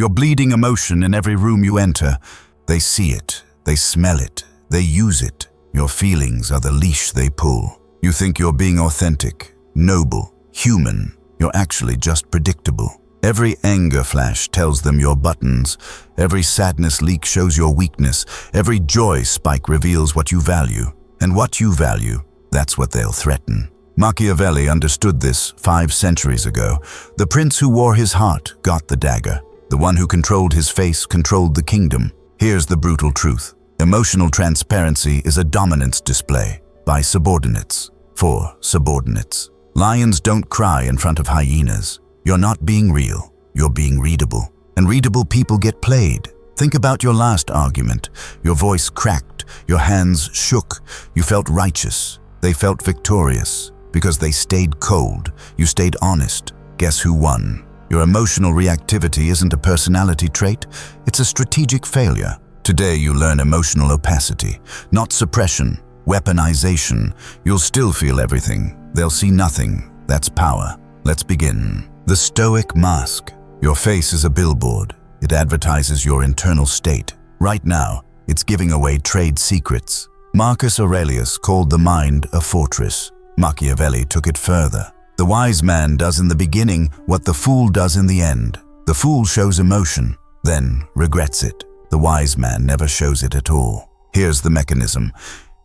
You're bleeding emotion in every room you enter. They see it, they smell it, they use it. Your feelings are the leash they pull. You think you're being authentic, noble, human. You're actually just predictable. Every anger flash tells them your buttons. Every sadness leak shows your weakness. Every joy spike reveals what you value. And what you value, that's what they'll threaten. Machiavelli understood this 5 centuries ago. The prince who wore his heart got the dagger. The one who controlled his face controlled the kingdom. Here's the brutal truth. Emotional transparency is a dominance display by subordinates for subordinates. Lions don't cry in front of hyenas. You're not being real, you're being readable. And readable people get played. Think about your last argument. Your voice cracked, your hands shook, you felt righteous. They felt victorious because they stayed cold, you stayed honest. Guess who won? Your emotional reactivity isn't a personality trait, it's a strategic failure. Today you learn emotional opacity, not suppression, weaponization. You'll still feel everything, they'll see nothing. That's power. Let's begin. The Stoic mask. Your face is a billboard. It advertises your internal state. Right now, it's giving away trade secrets. Marcus Aurelius called the mind a fortress. Machiavelli took it further. The wise man does in the beginning what the fool does in the end. The fool shows emotion, then regrets it. The wise man never shows it at all. Here's the mechanism.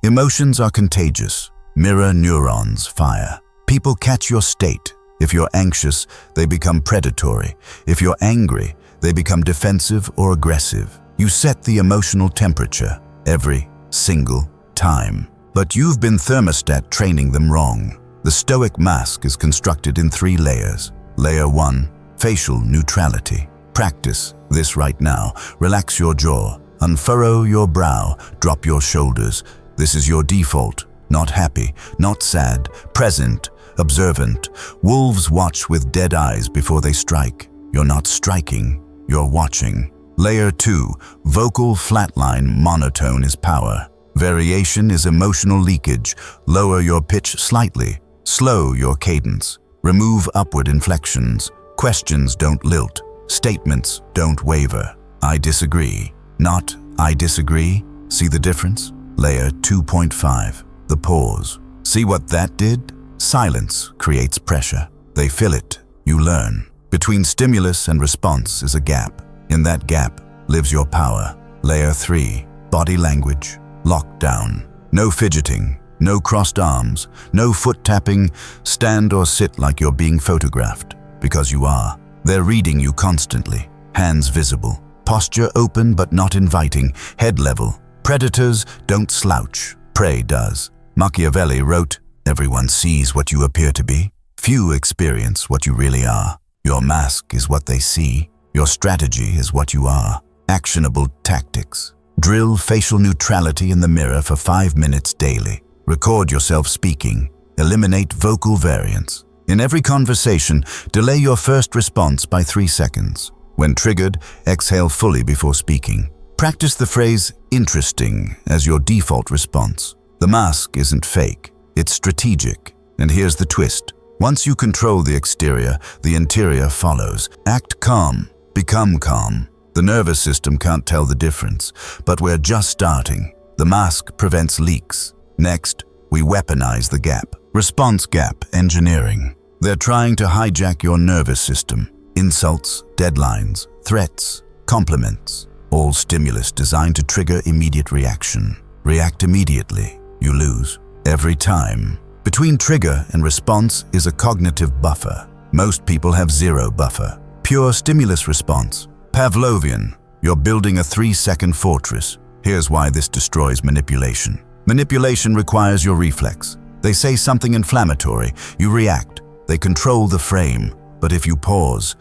Emotions are contagious. Mirror neurons fire. People catch your state. If you're anxious, they become predatory. If you're angry, they become defensive or aggressive. You set the emotional temperature every single time. But you've been thermostat training them wrong. The Stoic mask is constructed in 3 layers. Layer 1, facial neutrality. Practice this right now. Relax your jaw, unfurrow your brow, drop your shoulders. This is your default. Not happy, not sad, present, observant. Wolves watch with dead eyes before they strike. You're not striking, you're watching. Layer 2, vocal flatline monotone is power. Variation is emotional leakage. Lower your pitch slightly. Slow your cadence. Remove upward inflections. Questions don't lilt. Statements don't waver. I disagree. Not I disagree. See the difference? Layer 2.5. The pause. See what that did? Silence creates pressure. They fill it. You learn. Between stimulus and response is a gap. In that gap lives your power. Layer 3. Body language. Lockdown. No fidgeting. No crossed arms. No foot tapping. Stand or sit like you're being photographed. Because you are. They're reading you constantly. Hands visible. Posture open but not inviting. Head level. Predators don't slouch. Prey does. Machiavelli wrote, "Everyone sees what you appear to be. Few experience what you really are. Your mask is what they see. Your strategy is what you are." Actionable tactics. Drill facial neutrality in the mirror for 5 minutes daily. Record yourself speaking. Eliminate vocal variance. In every conversation, delay your first response by 3 seconds. When triggered, exhale fully before speaking. Practice the phrase "interesting" as your default response. The mask isn't fake, it's strategic. And here's the twist. Once you control the exterior, the interior follows. Act calm, become calm. The nervous system can't tell the difference, but we're just starting. The mask prevents leaks. Next, we weaponize the gap. Response gap engineering. They're trying to hijack your nervous system. Insults, deadlines, threats, compliments. All stimulus designed to trigger immediate reaction. React immediately. You lose. Every time. Between trigger and response is a cognitive buffer. Most people have 0 buffer. Pure stimulus response. Pavlovian. You're building a 3-second fortress. Here's why this destroys manipulation. Manipulation requires your reflex. They say something inflammatory. You react. They control the frame. But if you pause,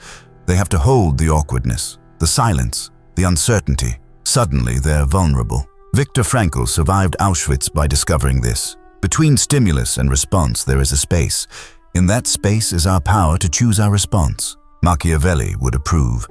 they have to hold the awkwardness, the silence, the uncertainty. Suddenly, they're vulnerable. Viktor Frankl survived Auschwitz by discovering this. Between stimulus and response, there is a space. In that space is our power to choose our response. Machiavelli would approve.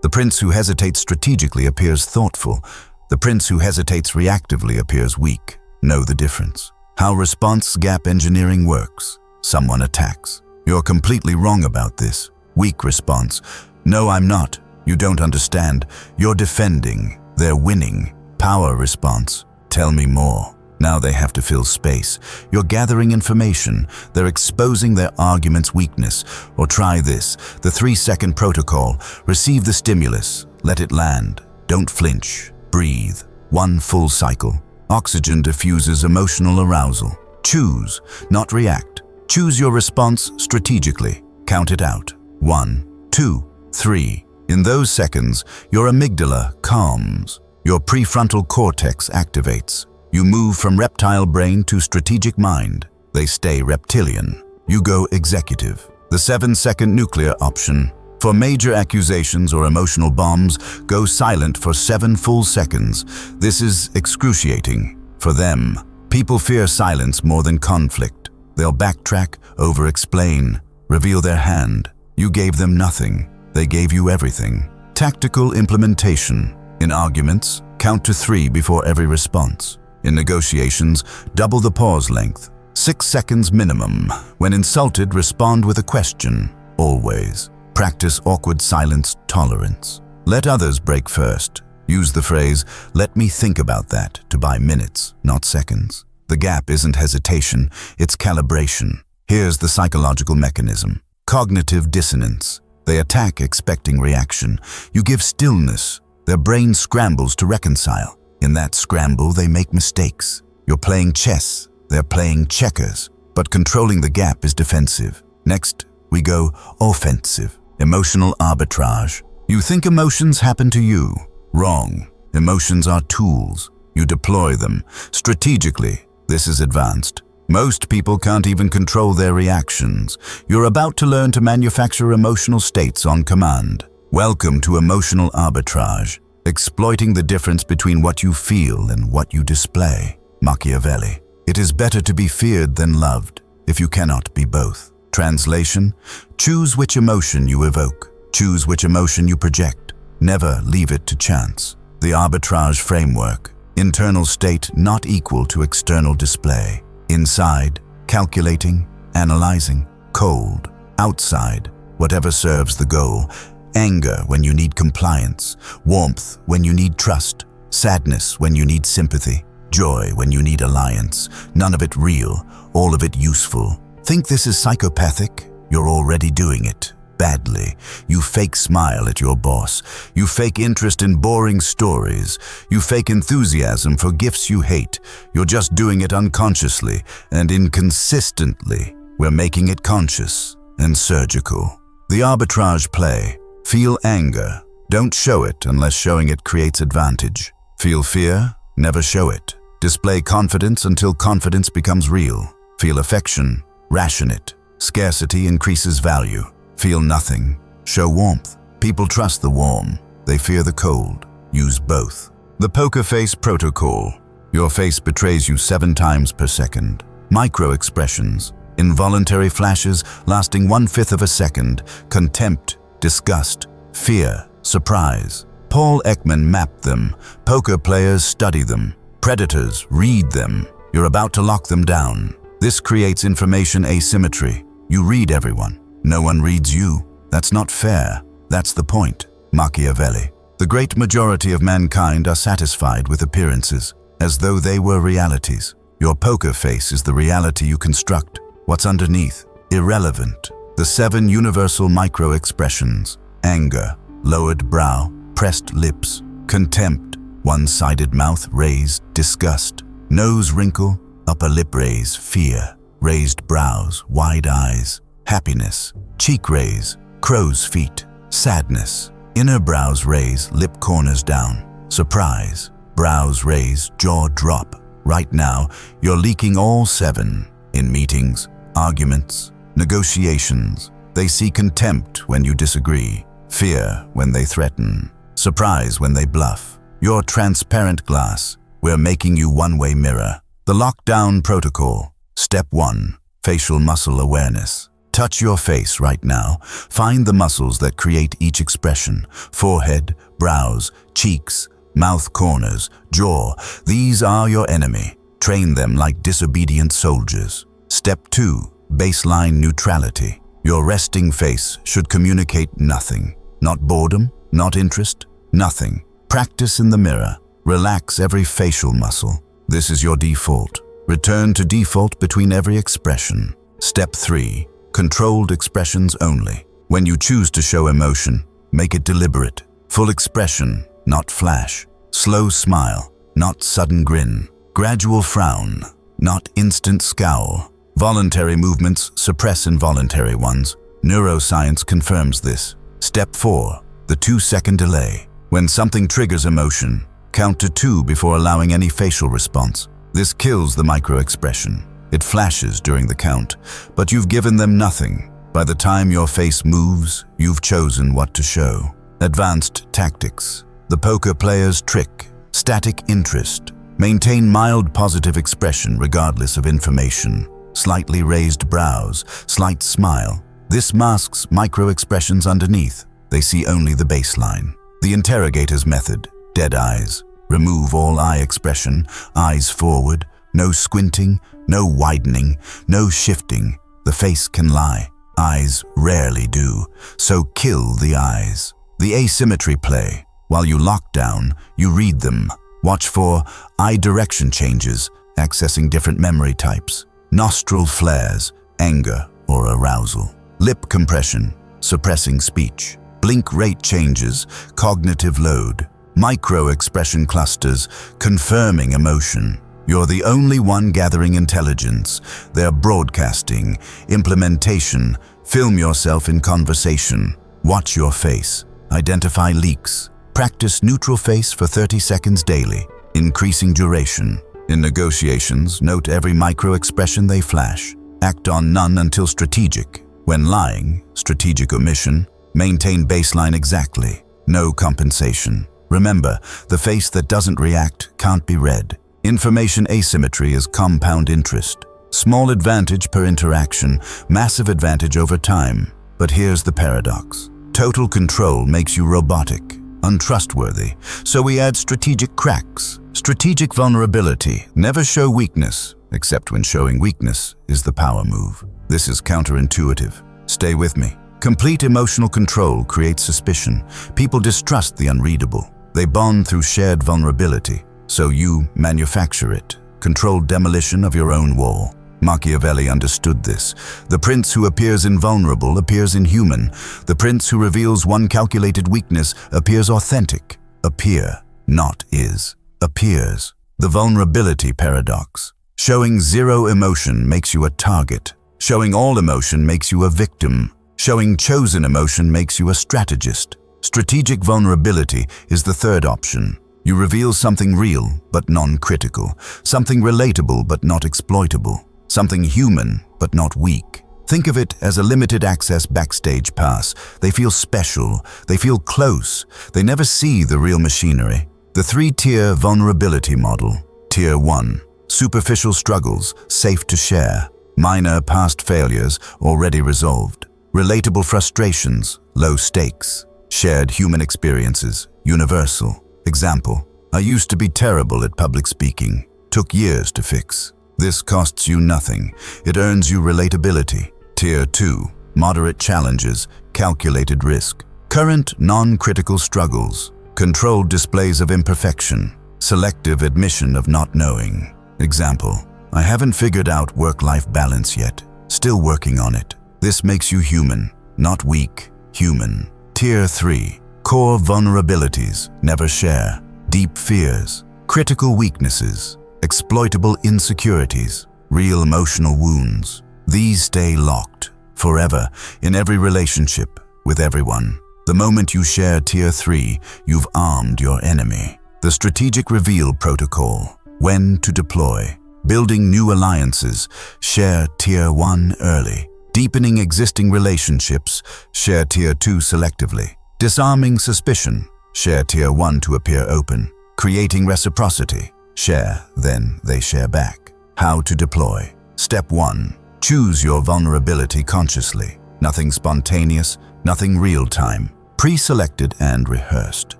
The prince who hesitates strategically appears thoughtful. The prince who hesitates reactively appears weak. Know the difference. How response gap engineering works. Someone attacks. You're completely wrong about this. Weak response. No, I'm not. You don't understand. You're defending. They're winning. Power response. Tell me more. Now they have to fill space. You're gathering information. They're exposing their argument's weakness. Or try this, the 3-second protocol. Receive the stimulus. Let it land. Don't flinch. Breathe. 1 full cycle. Oxygen diffuses emotional arousal. Choose, not react. Choose your response strategically. Count it out. 1, 2, 3. In those seconds, your amygdala calms. Your prefrontal cortex activates. You move from reptile brain to strategic mind. They stay reptilian. You go executive. The 7-second nuclear option. For major accusations or emotional bombs, go silent for 7 full seconds. This is excruciating. For them, people fear silence more than conflict. They'll backtrack, over-explain, reveal their hand. You gave them nothing. They gave you everything. Tactical implementation. In arguments, count to 3 before every response. In negotiations, double the pause length. 6 seconds minimum. When insulted, respond with a question. Always. Practice awkward silence tolerance. Let others break first. Use the phrase, "Let me think about that," to buy minutes, not seconds. The gap isn't hesitation, it's calibration. Here's the psychological mechanism. Cognitive dissonance. They attack expecting reaction. You give stillness. Their brain scrambles to reconcile. In that scramble, they make mistakes. You're playing chess. They're playing checkers. But controlling the gap is defensive. Next, we go offensive. Emotional arbitrage. You think emotions happen to you. Wrong. Emotions are tools. You deploy them. Strategically, this is advanced. Most people can't even control their reactions. You're about to learn to manufacture emotional states on command. Welcome to emotional arbitrage, exploiting the difference between what you feel and what you display. Machiavelli. It is better to be feared than loved, if you cannot be both. Translation: choose which emotion you evoke. Choose which emotion you project. Never leave it to chance. The arbitrage framework. Internal state not equal to external display. Inside, calculating, analyzing, cold. Outside, whatever serves the goal. Anger when you need compliance. Warmth when you need trust. Sadness when you need sympathy. Joy when you need alliance. None of it real, all of it useful. Think this is psychopathic? You're already doing it. Badly. You fake smile at your boss. You fake interest in boring stories. You fake enthusiasm for gifts you hate. You're just doing it unconsciously and inconsistently. We're making it conscious and surgical. The arbitrage play. Feel anger. Don't show it unless showing it creates advantage. Feel fear. Never show it. Display confidence until confidence becomes real. Feel affection. Ration it. Scarcity increases value. Feel nothing. Show warmth. People trust the warm. They fear the cold. Use both. The poker face protocol. Your face betrays you 7 times per second. Micro expressions. Involuntary flashes lasting 1/5 of a second. Contempt, disgust, fear, surprise. Paul Ekman mapped them. Poker players study them. Predators read them. You're about to lock them down. This creates information asymmetry. You read everyone. No one reads you. That's not fair. That's the point. Machiavelli. The great majority of mankind are satisfied with appearances, as though they were realities. Your poker face is the reality you construct. What's underneath? Irrelevant. The 7 universal micro-expressions. Anger, lowered brow, pressed lips. Contempt, one-sided mouth raised, disgust. Nose wrinkle, upper lip raise, fear. Raised brows, wide eyes. Happiness, cheek raise, crow's feet. Sadness, inner brows raise, lip corners down. Surprise, brows raise, jaw drop. Right now, you're leaking all 7. In meetings, arguments, negotiations. They see contempt when you disagree, fear when they threaten, surprise when they bluff. You're transparent glass. We're making you one-way mirror. The lockdown protocol. Step 1, facial muscle awareness. Touch your face right now. Find the muscles that create each expression. Forehead, brows, cheeks, mouth corners, jaw. These are your enemy. Train them like disobedient soldiers. Step 2, baseline neutrality. Your resting face should communicate nothing. Not boredom, Not interest? Nothing. Practice in the mirror. Relax every facial muscle. This is your default. Return to default between every expression. Step 3. Controlled expressions only. When you choose to show emotion, make it deliberate. Full expression, not flash. Slow smile, not sudden grin. Gradual frown, not instant scowl. Voluntary movements suppress involuntary ones. Neuroscience confirms this. Step 4. The 2-second delay. When something triggers emotion, count to 2 before allowing any facial response. This kills the micro-expression. It flashes during the count, but you've given them nothing. By the time your face moves, you've chosen what to show. Advanced tactics. The poker player's trick. Static interest. Maintain mild positive expression regardless of information. Slightly raised brows, slight smile. This masks micro-expressions underneath. They see only the baseline. The interrogator's method. Dead eyes. Remove all eye expression, eyes forward, no squinting, no widening, no shifting. The face can lie. Eyes rarely do, so kill the eyes. The asymmetry play. While you lock down, you read them. Watch for eye direction changes, accessing different memory types. Nostril flares, anger or arousal. Lip compression, suppressing speech. Blink rate changes, cognitive load. Micro-expression clusters, confirming emotion. You're the only one gathering intelligence. They're broadcasting, implementation. Film yourself in conversation. Watch your face. Identify leaks. Practice neutral face for 30 seconds daily, increasing duration. In negotiations, note every micro-expression they flash. Act on none until strategic. When lying, strategic omission. Maintain baseline exactly. No compensation. Remember, the face that doesn't react can't be read. Information asymmetry is compound interest. Small advantage per interaction, massive advantage over time. But here's the paradox. Total control makes you robotic, untrustworthy. So we add strategic cracks. Strategic vulnerability. Never show weakness, except when showing weakness is the power move. This is counterintuitive. Stay with me. Complete emotional control creates suspicion. People distrust the unreadable. They bond through shared vulnerability. So you manufacture it. Controlled demolition of your own wall. Machiavelli understood this. The prince who appears invulnerable appears inhuman. The prince who reveals one calculated weakness appears authentic. Appear, not is. Appears. The vulnerability paradox. Showing zero emotion makes you a target. Showing all emotion makes you a victim. Showing chosen emotion makes you a strategist. Strategic vulnerability is the third option. You reveal something real but non-critical, something relatable but not exploitable, something human but not weak. Think of it as a limited access backstage pass. They feel special, they feel close, they never see the real machinery. The 3-tier vulnerability model. Tier 1. Superficial struggles, safe to share. Minor past failures, already resolved. Relatable frustrations, low stakes. Shared human experiences, universal. Example, I used to be terrible at public speaking. Took years to fix. This costs you nothing. It earns you relatability. Tier 2, moderate challenges, calculated risk. Current non-critical struggles. Controlled displays of imperfection. Selective admission of not knowing. Example, I haven't figured out work-life balance yet. Still working on it. This makes you human, not weak. Human. Tier 3. Core vulnerabilities, never share. Deep fears. Critical weaknesses. Exploitable insecurities. Real emotional wounds. These stay locked, forever, in every relationship, with everyone. The moment you share Tier 3, you've armed your enemy. The strategic reveal protocol. When to deploy. Building new alliances. Share Tier 1 early. Deepening existing relationships, share Tier 2 selectively. Disarming suspicion, share Tier 1 to appear open. Creating reciprocity, share, then they share back. How to deploy. Step 1. Choose your vulnerability consciously. Nothing spontaneous, nothing real-time. Pre-selected and rehearsed.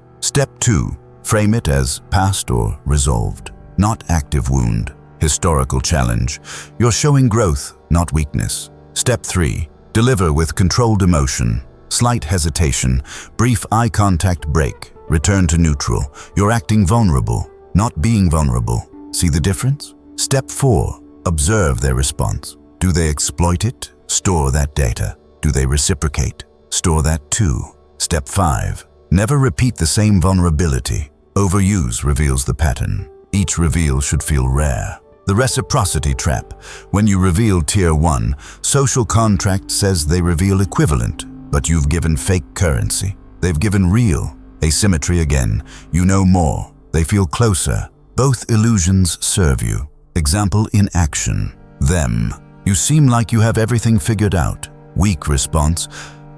Step 2. Frame it as past or resolved. Not active wound. Historical challenge. You're showing growth, not weakness. Step 3. Deliver with controlled emotion. Slight hesitation, brief eye contact break, return to neutral. You're acting vulnerable, not being vulnerable. See the difference? Step 4. Observe their response. Do they exploit it? Store that data. Do they reciprocate? Store that too. Step 5. Never repeat the same vulnerability. Overuse reveals the pattern. Each reveal should feel rare. The reciprocity trap. When you reveal Tier 1, social contract says they reveal equivalent, but you've given fake currency. They've given real. Asymmetry again. You know more. They feel closer. Both illusions serve you. Example in action. Them. You seem like you have everything figured out. Weak response.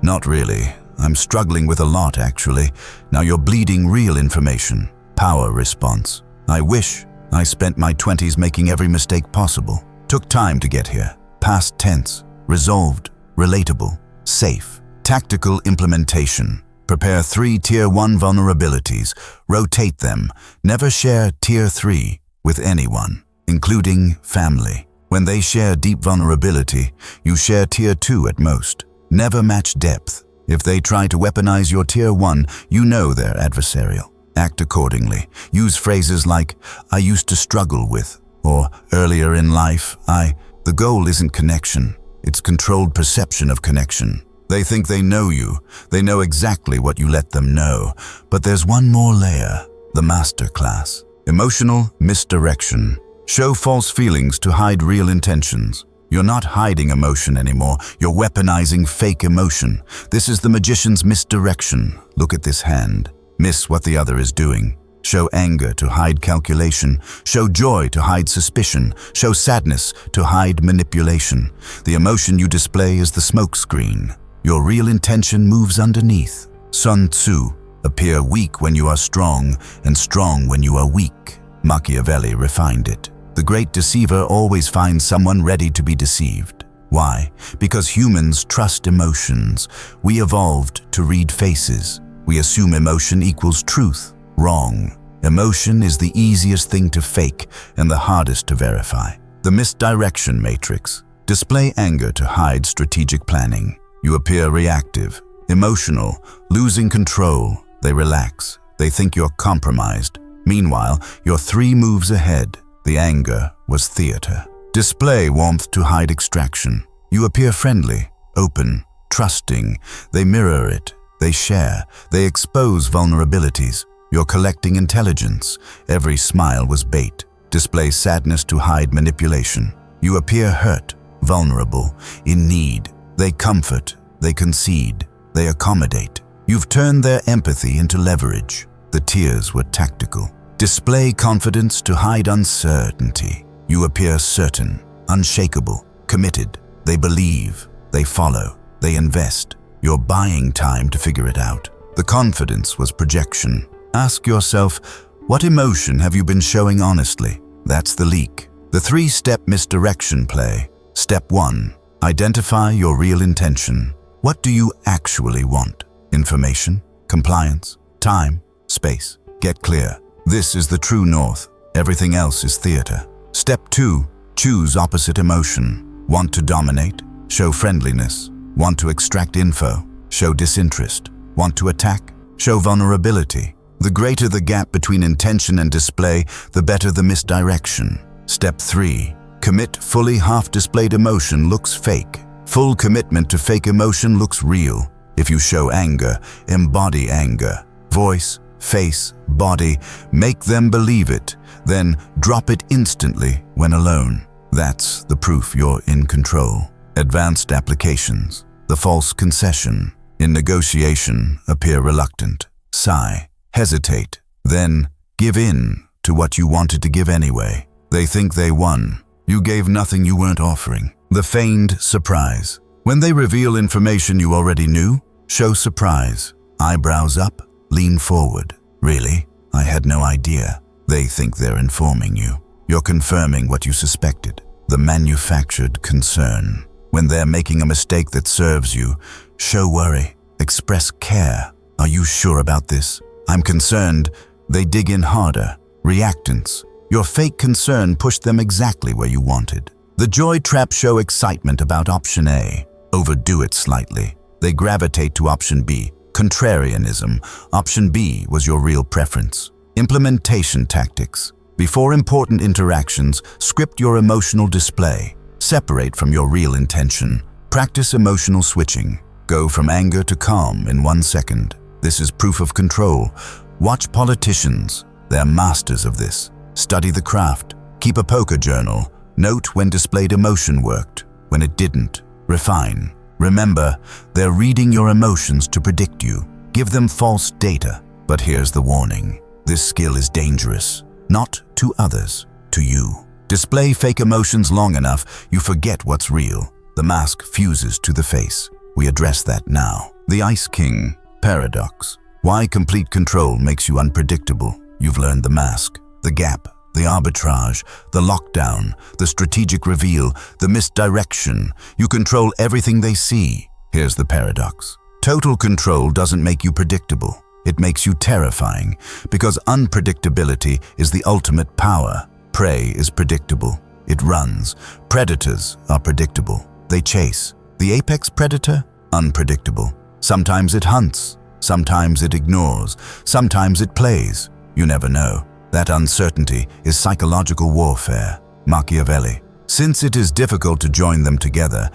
Not really. I'm struggling with a lot, actually. Now you're bleeding real information. Power response. I wish. I spent my 20s making every mistake possible. Took time to get here. Past tense. Resolved. Relatable. Safe. Tactical implementation. Prepare 3 Tier 1 vulnerabilities. Rotate them. Never share Tier 3 with anyone, including family. When they share deep vulnerability, you share Tier 2 at most. Never match depth. If they try to weaponize your Tier 1, you know they're adversarial. Act accordingly. Use phrases like, I used to struggle with, or earlier in life, The goal isn't connection. It's controlled perception of connection. They think they know you. They know exactly what you let them know. But there's one more layer, the masterclass. Emotional misdirection. Show false feelings to hide real intentions. You're not hiding emotion anymore. You're weaponizing fake emotion. This is the magician's misdirection. Look at this hand. Miss what the other is doing. Show anger to hide calculation. Show joy to hide suspicion. Show sadness to hide manipulation. The emotion you display is the smokescreen. Your real intention moves underneath. Sun Tzu, appear weak when you are strong, and strong when you are weak. Machiavelli refined it. The great deceiver always finds someone ready to be deceived. Why? Because humans trust emotions. We evolved to read faces. We assume emotion equals truth. Wrong. Emotion is the easiest thing to fake and the hardest to verify. The misdirection matrix. Display anger to hide strategic planning. You appear reactive, emotional, losing control. They relax. They think you're compromised. Meanwhile, you're 3 moves ahead. The anger was theater. Display warmth to hide extraction. You appear friendly, open, trusting. They mirror it. They share. They expose vulnerabilities. You're collecting intelligence. Every smile was bait. Display sadness to hide manipulation. You appear hurt, vulnerable, in need. They comfort. They concede. They accommodate. You've turned their empathy into leverage. The tears were tactical. Display confidence to hide uncertainty. You appear certain, unshakable, committed. They believe. They follow. They invest. You're buying time to figure it out. The confidence was projection. Ask yourself, what emotion have you been showing honestly? That's the leak. The 3-step misdirection play. Step 1. Identify your real intention. What do you actually want? Information? Compliance? Time? Space? Get clear. This is the true north. Everything else is theater. Step 2. Choose opposite emotion. Want to dominate? Show friendliness. Want to extract info? Show disinterest. Want to attack? Show vulnerability. The greater the gap between intention and display, the better the misdirection. Step 3. Commit fully half-displayed emotion looks fake. Full commitment to fake emotion looks real. If you show anger, embody anger. Voice, face, body, make them believe it. Then drop it instantly when alone. That's the proof you're in control. Advanced applications. The false concession. In negotiation, appear reluctant. Sigh. Hesitate. Then give in to what you wanted to give anyway. They think they won. You gave nothing you weren't offering. The feigned surprise. When they reveal information you already knew, show surprise. Eyebrows up, lean forward. Really? I had no idea. They think they're informing you. You're confirming what you suspected. The manufactured concern. When they're making a mistake that serves you, show worry. Express care. Are you sure about this? I'm concerned. They dig in harder. Reactance. Your fake concern pushed them exactly where you wanted. The joy trap show excitement about option A. Overdo it slightly. They gravitate to option B, contrarianism. Option B was your real preference. Implementation tactics. Before important interactions, script your emotional display. Separate from your real intention. Practice emotional switching. Go from anger to calm in 1 second. This is proof of control. Watch politicians. They're masters of this. Study the craft. Keep a poker journal. Note when displayed emotion worked, when it didn't. Refine. Remember, they're reading your emotions to predict you. Give them false data. But here's the warning. This skill is dangerous. Not to others, to you. Display fake emotions long enough, you forget what's real. The mask fuses to the face. We address that now. The Ice King paradox. Why complete control makes you unpredictable? You've learned the mask, the gap, the arbitrage, the lockdown, the strategic reveal, the misdirection. You control everything they see. Here's the paradox. Total control doesn't make you predictable. It makes you terrifying, because unpredictability is the ultimate power. Prey is predictable. It runs. Predators are predictable. They chase. The apex predator? Unpredictable. Sometimes it hunts. Sometimes it ignores. Sometimes it plays. You never know. That uncertainty is psychological warfare. Machiavelli. Since it is difficult to join them together,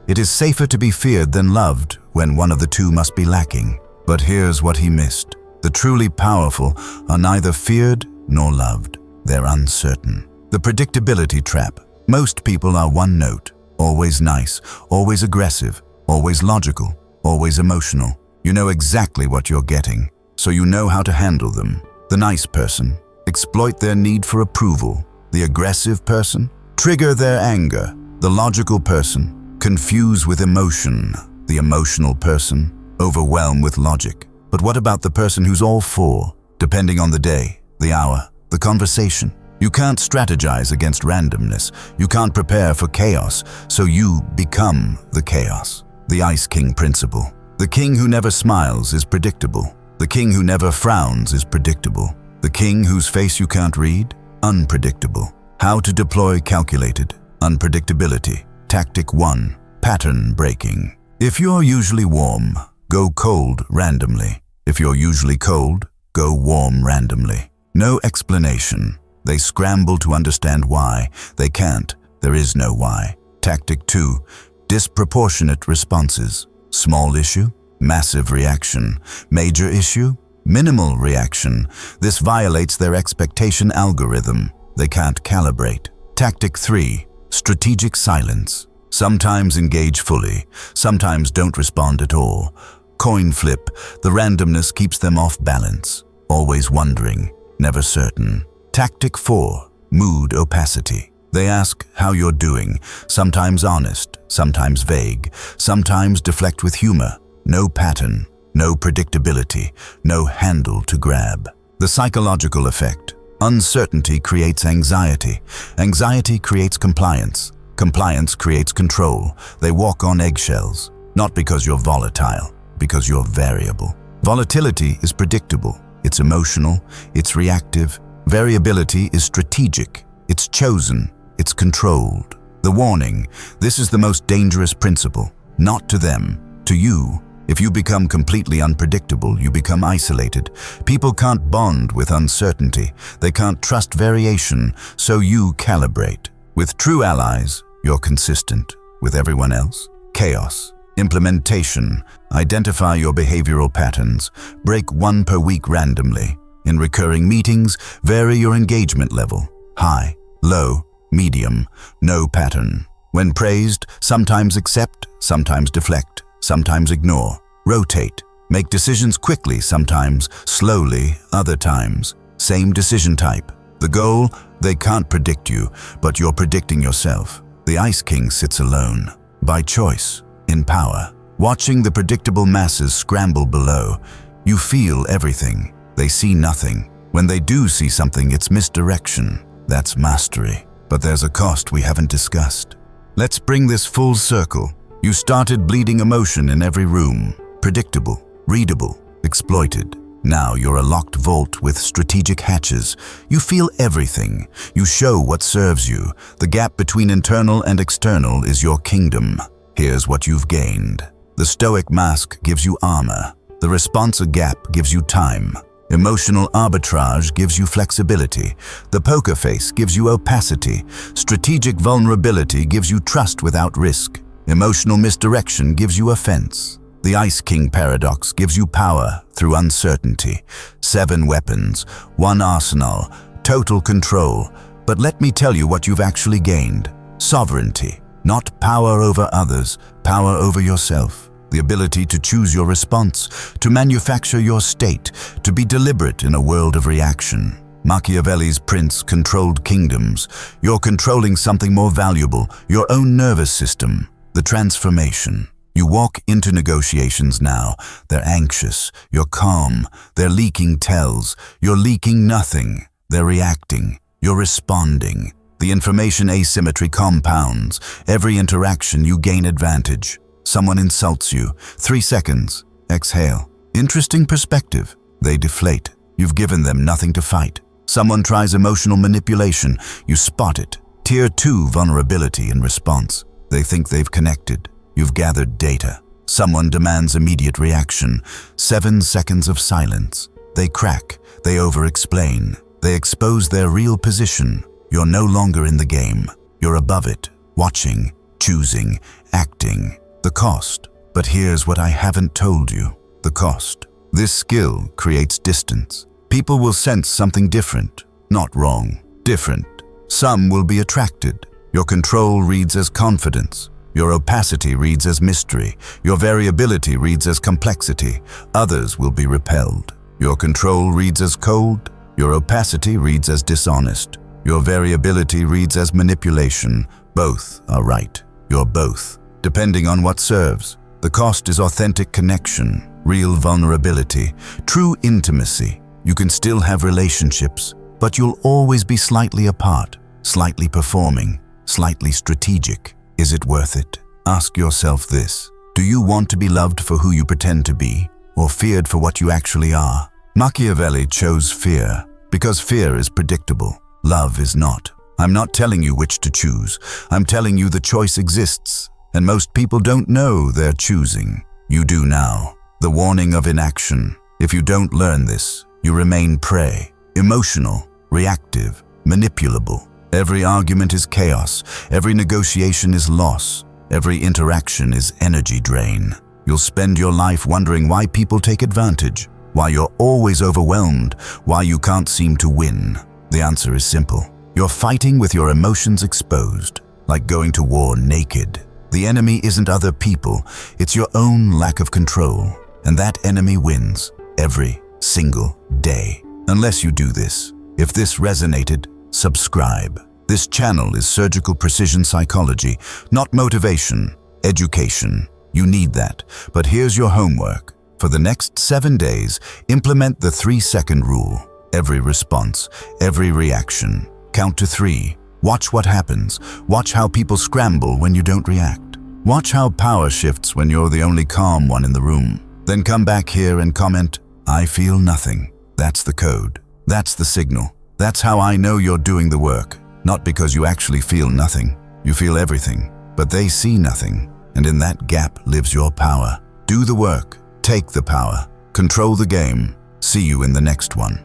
it is safer to be feared than loved when one of the two must be lacking. But here's what he missed. The truly powerful are neither feared nor loved. They're uncertain. The predictability trap. Most people are one note. Always nice, always aggressive, always logical, always emotional. You know exactly what you're getting, so you know how to handle them. The nice person. Exploit their need for approval. The aggressive person. Trigger their anger. The logical person. Confuse with emotion. The emotional person. Overwhelm with logic. But what about the person who's all four, depending on the day, the hour, the conversation? You can't strategize against randomness. You can't prepare for chaos, so you become the chaos. The Ice King principle. The king who never smiles is predictable. The king who never frowns is predictable. The king whose face you can't read? Unpredictable. How to deploy calculated unpredictability. Tactic 1. Pattern breaking. If you're usually warm, go cold randomly. If you're usually cold, go warm randomly. No explanation. They scramble to understand why. They can't. There is no why. Tactic 2. Disproportionate responses. Small issue, massive reaction. Major issue, minimal reaction. This violates their expectation algorithm. They can't calibrate. Tactic 3. Strategic silence. Sometimes engage fully, sometimes don't respond at all. Coin flip. The randomness keeps them off balance. Always wondering, never certain. Tactic 4. Mood opacity. They ask how you're doing, sometimes honest, sometimes vague, sometimes deflect with humor. No pattern, no predictability, no handle to grab. The psychological effect. Uncertainty creates anxiety. Anxiety creates compliance. Compliance creates control. They walk on eggshells, not because you're volatile, because you're variable. Volatility is predictable. It's emotional. It's reactive. Variability is strategic. It's chosen. It's controlled. The warning, this is the most dangerous principle. Not to them, to you. If you become completely unpredictable, you become isolated. People can't bond with uncertainty. They can't trust variation, so you calibrate. With true allies, you're consistent. With everyone else, chaos. Implementation. Identify your behavioral patterns. Break 1 per week randomly. In recurring meetings, vary your engagement level. High, low, medium, no pattern. When praised, sometimes accept, sometimes deflect, sometimes ignore. Rotate. Make decisions quickly sometimes, slowly other times. Same decision type. The goal, they can't predict you, but you're predicting yourself. The Ice King sits alone, by choice, in power. Watching the predictable masses scramble below, you feel everything. They see nothing. When they do see something, it's misdirection. That's mastery. But there's a cost we haven't discussed. Let's bring this full circle. You started bleeding emotion in every room. Predictable, readable, exploited. Now you're a locked vault with strategic hatches. You feel everything. You show what serves you. The gap between internal and external is your kingdom. Here's what you've gained. The Stoic mask gives you armor. The response gap gives you time. Emotional arbitrage gives you flexibility. The poker face gives you opacity. Strategic vulnerability gives you trust without risk. Emotional misdirection gives you offense. The Ice King paradox gives you power through uncertainty. 7 weapons, 1 arsenal, total control. But let me tell you what you've actually gained. Sovereignty, not power over others, power over yourself. The ability to choose your response, to manufacture your state, to be deliberate in a world of reaction. Machiavelli's prince controlled kingdoms. You're controlling something more valuable, your own nervous system, the transformation. You walk into negotiations now. They're anxious, you're calm, they're leaking tells, you're leaking nothing, they're reacting, you're responding. The information asymmetry compounds. Every interaction you gain advantage. Someone insults you. 3 seconds. Exhale. Interesting perspective. They deflate. You've given them nothing to fight. Someone tries emotional manipulation. You spot it. Tier 2 vulnerability in response. They think they've connected. You've gathered data. Someone demands immediate reaction. 7 seconds of silence. They crack. They over-explain. They expose their real position. You're no longer in the game. You're above it, watching, choosing, acting. The cost. But here's what I haven't told you. The cost. This skill creates distance. People will sense something different. Not wrong. Different. Some will be attracted. Your control reads as confidence. Your opacity reads as mystery. Your variability reads as complexity. Others will be repelled. Your control reads as cold. Your opacity reads as dishonest. Your variability reads as manipulation. Both are right. You're both, depending on what serves. The cost is authentic connection, real vulnerability, true intimacy. You can still have relationships, but you'll always be slightly apart, slightly performing, slightly strategic. Is it worth it? Ask yourself this. Do you want to be loved for who you pretend to be, or feared for what you actually are? Machiavelli chose fear, because fear is predictable. Love is not. I'm not telling you which to choose. I'm telling you the choice exists, and most people don't know they're choosing. You do now. The warning of inaction. If you don't learn this, you remain prey. Emotional, reactive, manipulable. Every argument is chaos. Every negotiation is loss. Every interaction is energy drain. You'll spend your life wondering why people take advantage, why you're always overwhelmed, why you can't seem to win. The answer is simple. You're fighting with your emotions exposed, like going to war naked. The enemy isn't other people, it's your own lack of control. And that enemy wins every single day. Unless you do this. If this resonated, subscribe. This channel is surgical precision psychology, not motivation, education. You need that. But here's your homework. For the next 7 days, implement the 3-second rule. Every response, every reaction. Count to 3. Watch what happens. Watch how people scramble when you don't react. Watch how power shifts when you're the only calm one in the room. Then come back here and comment, I feel nothing. That's the code. That's the signal. That's how I know you're doing the work. Not because you actually feel nothing. You feel everything, but they see nothing. And in that gap lives your power. Do the work. Take the power. Control the game. See you in the next one.